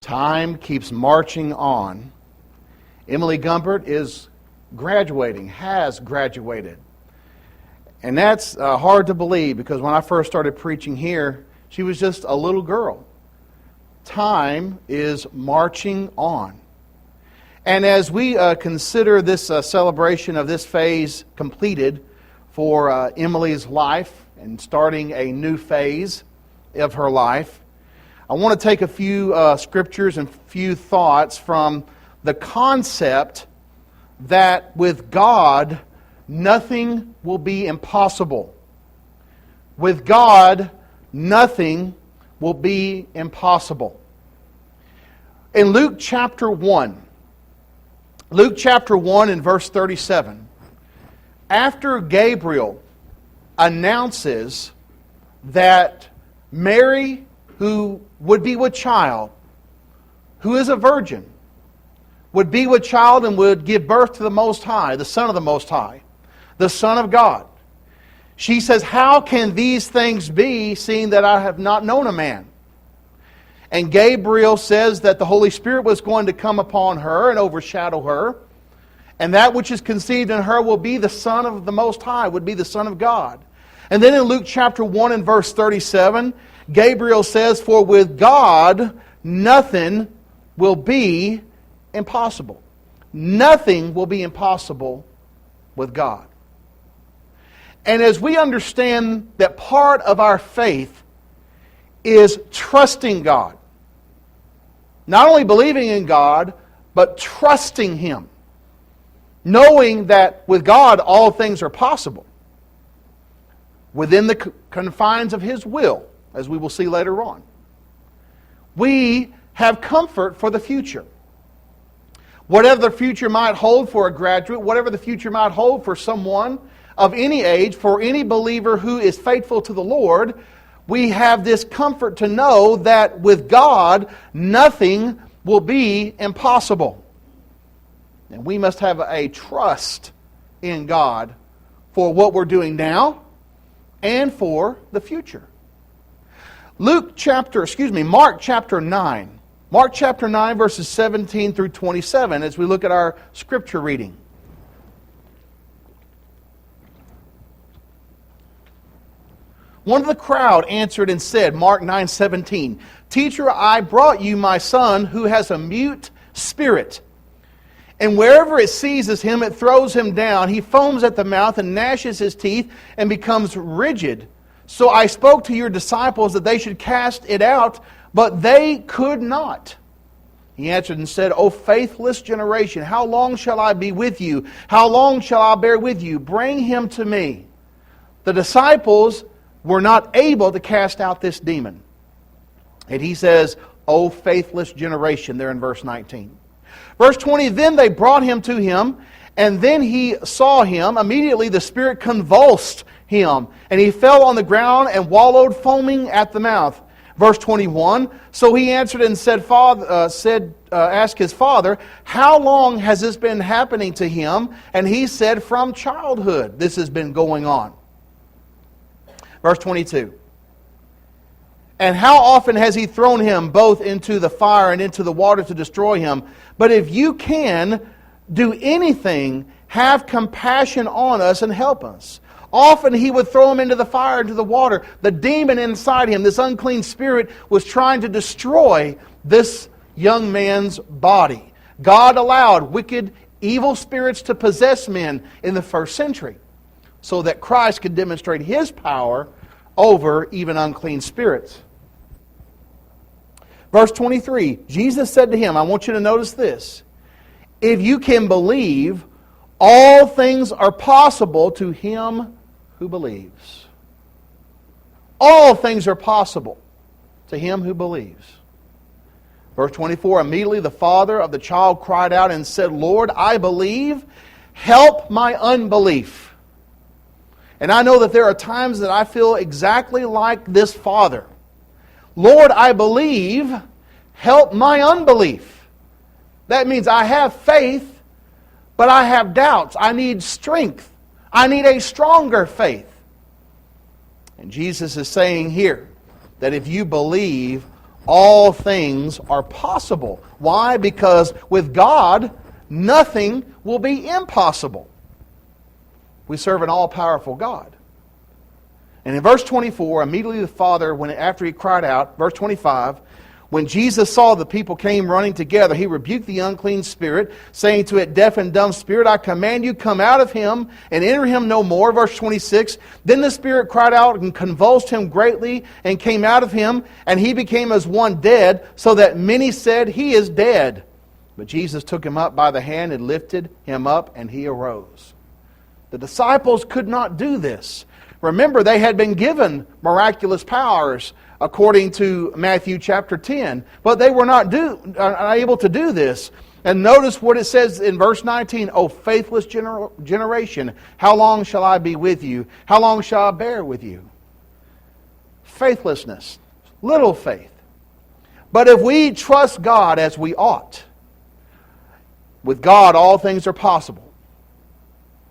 Time keeps marching on. Emily Gumbert is graduating, has graduated. And that's hard to believe because when I first started preaching here, she was just a little girl. Time is marching on. And as we consider this celebration of this phase completed for Emily's life and starting a new phase of her life, I want to take a few scriptures and few thoughts from the concept that with God, nothing will be impossible. With God, nothing will be impossible. In Luke chapter 1 and verse 37, after Gabriel announces that Mary, who would be with child, who is a virgin, would be with child and would give birth to the Most High, the Son of the Most High, the Son of God. She says, "How can these things be, seeing that I have not known a man?" And Gabriel says that the Holy Spirit was going to come upon her and overshadow her, and that which is conceived in her will be the Son of the Most High, would be the Son of God. And then in Luke chapter 1 and verse 37, Gabriel says, "For with God nothing will be impossible." Nothing will be impossible with God. And as we understand that part of our faith is trusting God, not only believing in God, but trusting Him, knowing that with God all things are possible, within the confines of His will, as we will see later on. We have comfort for the future. Whatever the future might hold for a graduate, whatever the future might hold for someone of any age, for any believer who is faithful to the Lord, we have this comfort to know that with God, nothing will be impossible. And we must have a trust in God for what we're doing now and for the future. Mark chapter 9. Mark chapter 9, verses 17 through 27, as we look at our scripture reading. One of the crowd answered and said, Mark 9:17, "Teacher, I brought you my son who has a mute spirit. And wherever it seizes him, it throws him down. He foams at the mouth and gnashes his teeth and becomes rigid. So I spoke to your disciples that they should cast it out, but they could not." He answered and said, "O faithless generation, how long shall I be with you? How long shall I bear with you? Bring him to me." The disciples were not able to cast out this demon. And he says, "O faithless generation," there in verse 19. Verse 20, "Then they brought him to him, and then he saw him. Immediately the spirit convulsed him, and he fell on the ground and wallowed, foaming at the mouth." Verse 21, "So he answered and asked his father, 'How long has this been happening to him?' And he said, 'From childhood this has been going on.'" Verse 22, "And how often has he thrown him both into the fire and into the water to destroy him? But if you can do anything, have compassion on us and help us." Often he would throw him into the fire, into the water. The demon inside him, this unclean spirit, was trying to destroy this young man's body. God allowed wicked, evil spirits to possess men in the first century so that Christ could demonstrate His power over even unclean spirits. Verse 23, Jesus said to him, I want you to notice this, "If you can believe, all things are possible to him who believes." All things are possible to him who believes. Verse 24, "Immediately the father of the child cried out and said, 'Lord, I believe, help my unbelief.'" And I know that there are times that I feel exactly like this father. "Lord, I believe, help my unbelief." That means I have faith, but I have doubts. I need strength. I need a stronger faith. And Jesus is saying here that if you believe, all things are possible. Why? Because with God, nothing will be impossible. We serve an all-powerful God. And in verse 24, immediately the Father, after he cried out, verse 25, when Jesus saw the people came running together, he rebuked the unclean spirit, saying to it, deaf and dumb spirit, I command you, come out of him and enter him no more. Verse 26, then the spirit cried out and convulsed him greatly and came out of him, and he became as one dead, so that many said, he is dead. But Jesus took him up by the hand and lifted him up, and he arose. The disciples could not do this. Remember, they had been given miraculous powers according to Matthew chapter 10. But they were not able to do this. And notice what it says in verse 19. O faithless generation, how long shall I be with you? How long shall I bear with you? Faithlessness. Little faith. But if we trust God as we ought, with God all things are possible.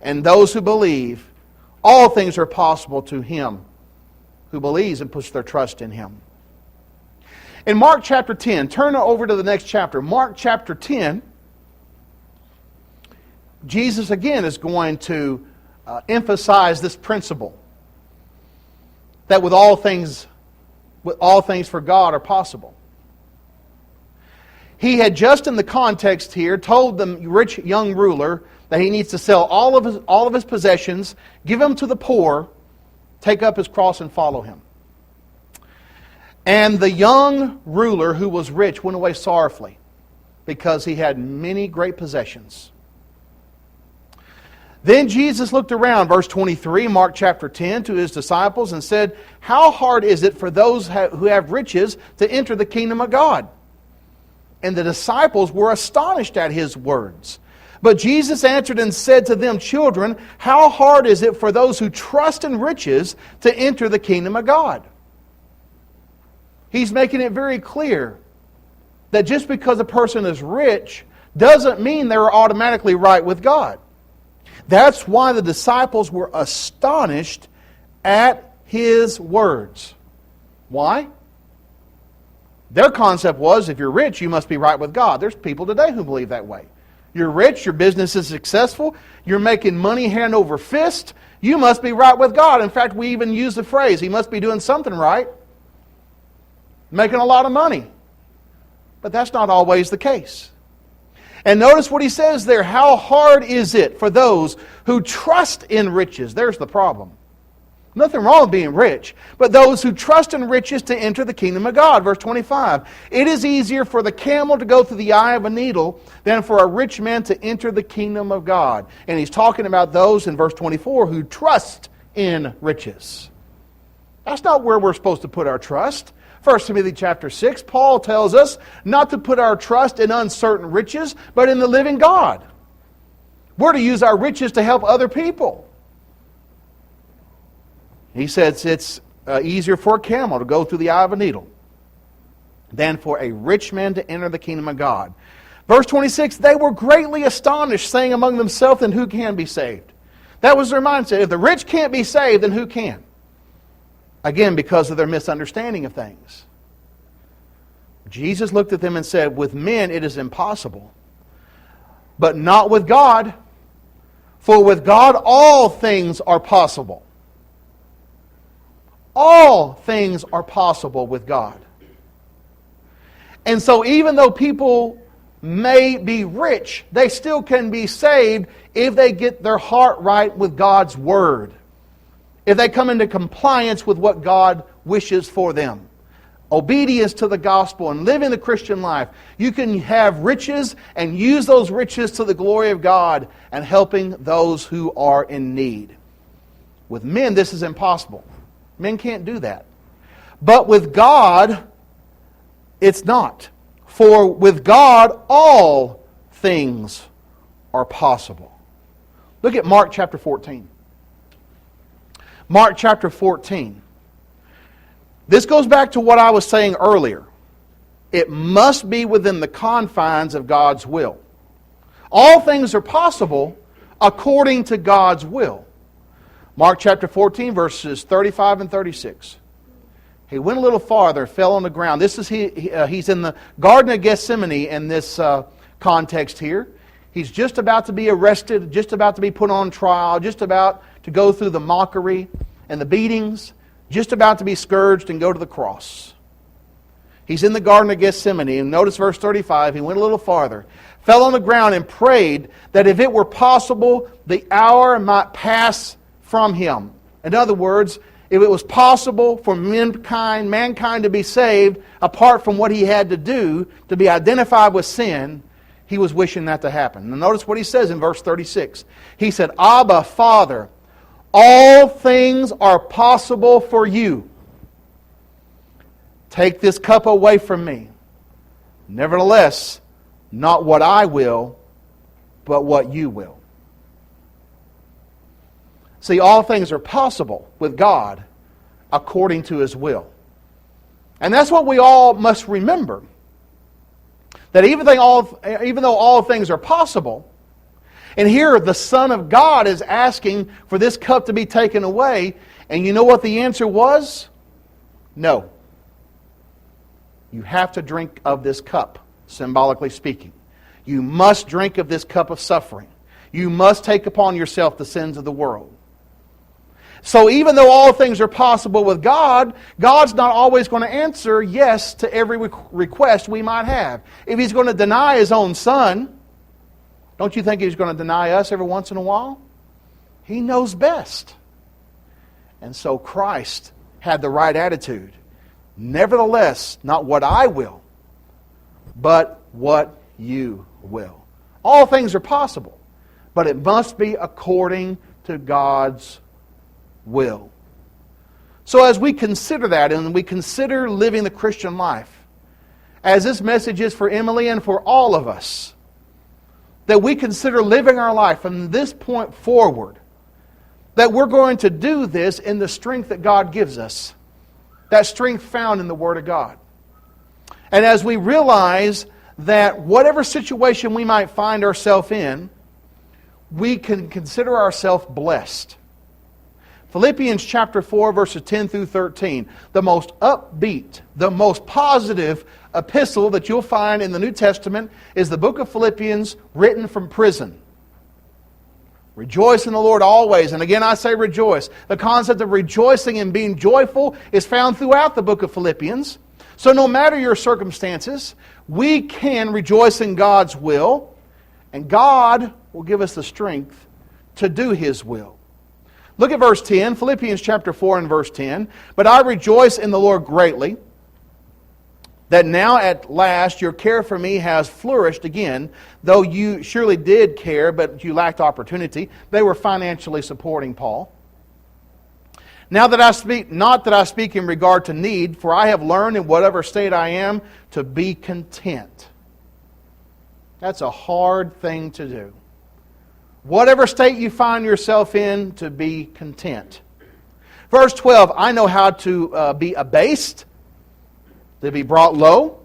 And those who believe, all things are possible to him who believes and puts their trust in him. In Mark chapter 10, turn over to the next chapter. Mark chapter 10, Jesus again is going to emphasize this principle that with all things for God are possible. He had just in the context here told the rich young ruler that he needs to sell all of his possessions, give them to the poor, take up his cross and follow him. And the young ruler who was rich went away sorrowfully because he had many great possessions. Then Jesus looked around, verse 23, Mark chapter 10, to his disciples and said, how hard is it for those who have riches to enter the kingdom of God? And the disciples were astonished at his words. But Jesus answered and said to them, children, how hard is it for those who trust in riches to enter the kingdom of God? He's making it very clear that just because a person is rich doesn't mean they're automatically right with God. That's why the disciples were astonished at his words. Why? Their concept was, if you're rich, you must be right with God. There's people today who believe that way. You're rich, your business is successful, you're making money hand over fist, you must be right with God. In fact, we even use the phrase, he must be doing something right, making a lot of money. But that's not always the case. And notice what he says there, how hard is it for those who trust in riches? There's the problem. Nothing wrong with being rich, but those who trust in riches to enter the kingdom of God. Verse 25, it is easier for the camel to go through the eye of a needle than for a rich man to enter the kingdom of God. And he's talking about those in verse 24 who trust in riches. That's not where we're supposed to put our trust. 1 Timothy chapter 6, Paul tells us not to put our trust in uncertain riches, but in the living God. We're to use our riches to help other people. He says it's easier for a camel to go through the eye of a needle than for a rich man to enter the kingdom of God. Verse 26, they were greatly astonished, saying among themselves, then who can be saved? That was their mindset. If the rich can't be saved, then who can? Again, because of their misunderstanding of things. Jesus looked at them and said, with men it is impossible, but not with God. For with God all things are possible. All things are possible with God. And so even though people may be rich, they still can be saved if they get their heart right with God's Word. If they come into compliance with what God wishes for them. Obedience to the gospel and living the Christian life. You can have riches and use those riches to the glory of God and helping those who are in need. With men, this is impossible. Men can't do that. But with God, it's not. For with God, all things are possible. Look at Mark chapter 14. Mark chapter 14. This goes back to what I was saying earlier. It must be within the confines of God's will. All things are possible according to God's will. Mark chapter 14, verses 35 and 36. He went a little farther, fell on the ground. He's in the Garden of Gethsemane in this context here. He's just about to be arrested, just about to be put on trial, just about to go through the mockery and the beatings, just about to be scourged and go to the cross. He's in the Garden of Gethsemane, and notice verse 35, he went a little farther, fell on the ground and prayed that if it were possible, the hour might pass from him. In other words, if it was possible for mankind to be saved apart from what he had to do to be identified with sin, he was wishing that to happen. Now notice what he says in verse 36. He said, Abba, Father, all things are possible for you. Take this cup away from me. Nevertheless, not what I will, but what you will. See, all things are possible with God according to His will. And that's what we all must remember. That even though all things are possible, and here the Son of God is asking for this cup to be taken away, and you know what the answer was? No. You have to drink of this cup, symbolically speaking. You must drink of this cup of suffering. You must take upon yourself the sins of the world. So even though all things are possible with God, God's not always going to answer yes to every request we might have. If He's going to deny His own Son, don't you think He's going to deny us every once in a while? He knows best. And so Christ had the right attitude. Nevertheless, not what I will, but what you will. All things are possible, but it must be according to God's will. So as we consider that, and we consider living the Christian life, as this message is for Emily and for all of us, that we consider living our life from this point forward, that we're going to do this in the strength that God gives us, that strength found in the Word of God. And as we realize that whatever situation we might find ourselves in, we can consider ourselves blessed. Philippians chapter 4, verses 10 through 13, the most upbeat, the most positive epistle that you'll find in the New Testament is the book of Philippians written from prison. Rejoice in the Lord always. And again I say rejoice. The concept of rejoicing and being joyful is found throughout the book of Philippians. So no matter your circumstances, we can rejoice in God's will, and God will give us the strength to do His will. Look at verse 10, Philippians chapter 4 and verse 10. But I rejoice in the Lord greatly, that now at last your care for me has flourished again, though you surely did care, but you lacked opportunity. They were financially supporting Paul. Now that I speak, not that I speak in regard to need, for I have learned in whatever state I am to be content. That's a hard thing to do. Whatever state you find yourself in, to be content. Verse 12, I know how to be abased, to be brought low,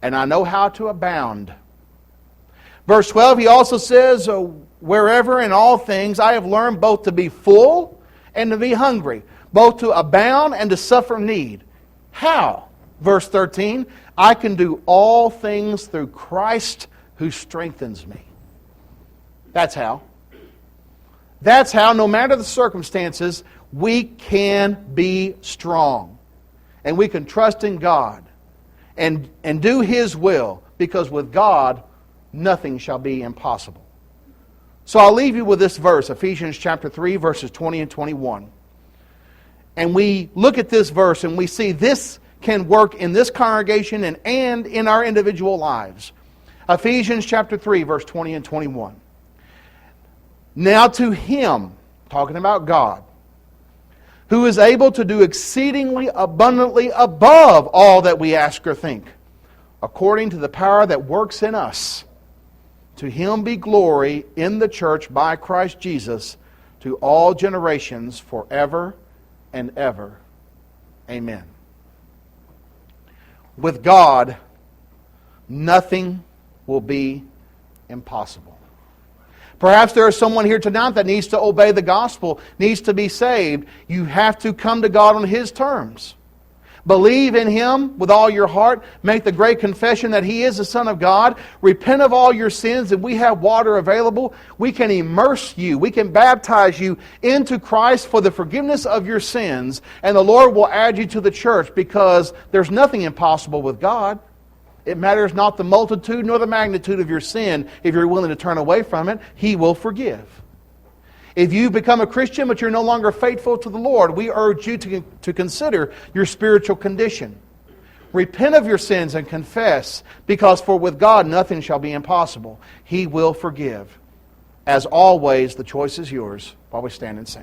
and I know how to abound. Verse 12, he also says, wherever in all things I have learned both to be full and to be hungry, both to abound and to suffer need. How? Verse 13, I can do all things through Christ who strengthens me. That's how. That's how, no matter the circumstances, we can be strong. And we can trust in God and do His will, because with God, nothing shall be impossible. So I'll leave you with this verse, Ephesians chapter 3, verses 20 and 21. And we look at this verse and we see this can work in this congregation and in our individual lives. Ephesians chapter 3, verse 20 and 21. Now to Him, talking about God, who is able to do exceedingly abundantly above all that we ask or think, according to the power that works in us. To Him be glory in the church by Christ Jesus to all generations forever and ever. Amen. With God, nothing will be impossible. Perhaps there is someone here tonight that needs to obey the gospel, needs to be saved. You have to come to God on His terms. Believe in Him with all your heart. Make the great confession that He is the Son of God. Repent of all your sins, and we have water available. We can immerse you. We can baptize you into Christ for the forgiveness of your sins, and the Lord will add you to the church, because there's nothing impossible with God. It matters not the multitude nor the magnitude of your sin. If you're willing to turn away from it, He will forgive. If you become a Christian but you're no longer faithful to the Lord, we urge you to consider your spiritual condition. Repent of your sins and confess, because for with God nothing shall be impossible. He will forgive. As always, the choice is yours while we stand and sing.